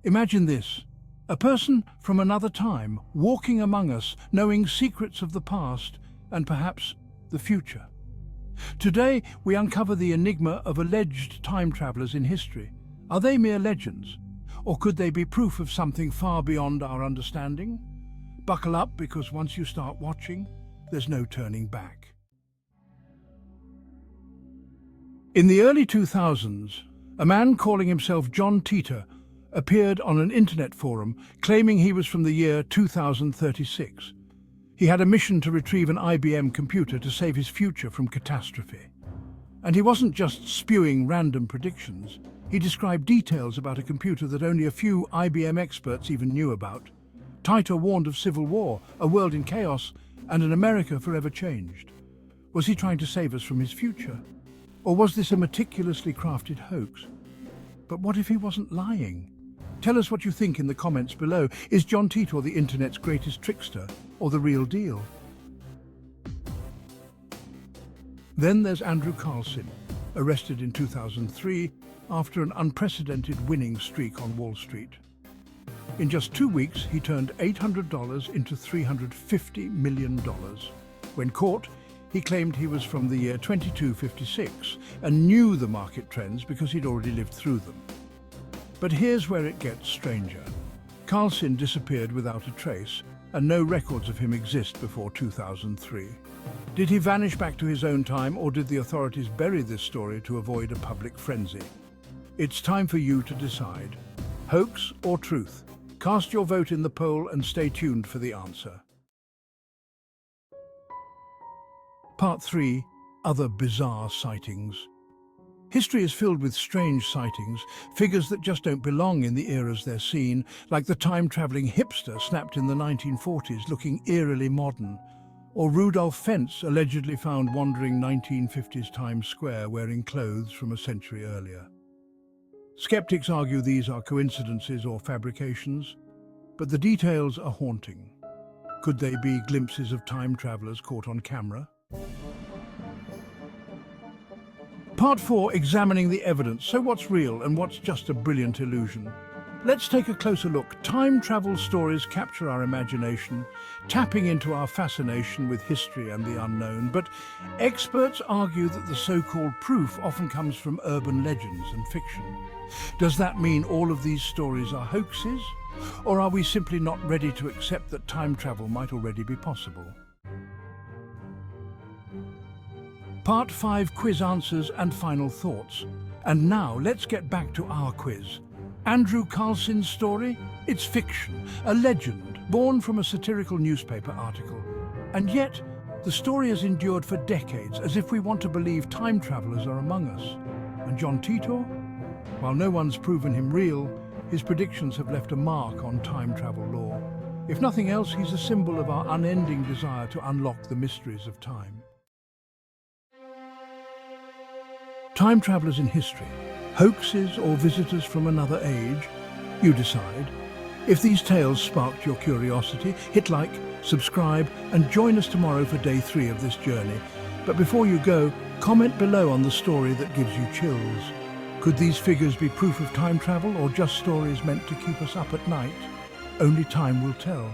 Imagine this, a person from another time walking among us, knowing secrets of the past and perhaps the future. Today, we uncover the enigma of alleged time travelers in history. Are they mere legends? Or could they be proof of something far beyond our understanding? Buckle up, because once you start watching, there's no turning back. In the early 2000s, a man calling himself John Titor appeared on an internet forum claiming he was from the year 2036. He had a mission to retrieve an IBM computer to save his future from catastrophe. And he wasn't just spewing random predictions. He described details about a computer that only a few IBM experts even knew about. Titor warned of civil war, a world in chaos, and an America forever changed. Was he trying to save us from his future? Or was this a meticulously crafted hoax? But what if he wasn't lying? Tell us what you think in the comments below. Is John Titor the internet's greatest trickster, or the real deal? Then there's Andrew Carlson, arrested in 2003 after an unprecedented winning streak on Wall Street. In just 2 weeks, he turned $800 into $350 million. When caught, he claimed he was from the year 2256 and knew the market trends because he'd already lived through them. But here's where it gets stranger. Carlson disappeared without a trace, and no records of him exist before 2003. Did he vanish back to his own time, or did the authorities bury this story to avoid a public frenzy? It's time for you to decide. Hoax or truth? Cast your vote in the poll and stay tuned for the answer. Part 3. Other bizarre sightings. History is filled with strange sightings, figures that just don't belong in the eras they're seen, like the time-travelling hipster snapped in the 1940s looking eerily modern, or Rudolph Fentz allegedly found wandering 1950s Times Square wearing clothes from a century earlier. Skeptics argue these are coincidences or fabrications, but the details are haunting. Could they be glimpses of time travellers caught on camera? Part 4, examining the evidence. So what's real and what's just a brilliant illusion? Let's take a closer look. Time travel stories capture our imagination, tapping into our fascination with history and the unknown. But experts argue that the so-called proof often comes from urban legends and fiction. Does that mean all of these stories are hoaxes? Or are we simply not ready to accept that time travel might already be possible? Part 5, quiz answers and final thoughts. And now let's get back to our quiz. Andrew Carlson's story? It's fiction, a legend, born from a satirical newspaper article. And yet, the story has endured for decades, as if we want to believe time travelers are among us. And John Titor? While no one's proven him real, his predictions have left a mark on time travel lore. If nothing else, he's a symbol of our unending desire to unlock the mysteries of time. Time travelers in history, hoaxes or visitors from another age? You decide. If these tales sparked your curiosity, hit like, subscribe, and join us tomorrow for day 3 of this journey. But before you go, comment below on the story that gives you chills. Could these figures be proof of time travel, or just stories meant to keep us up at night? Only time will tell.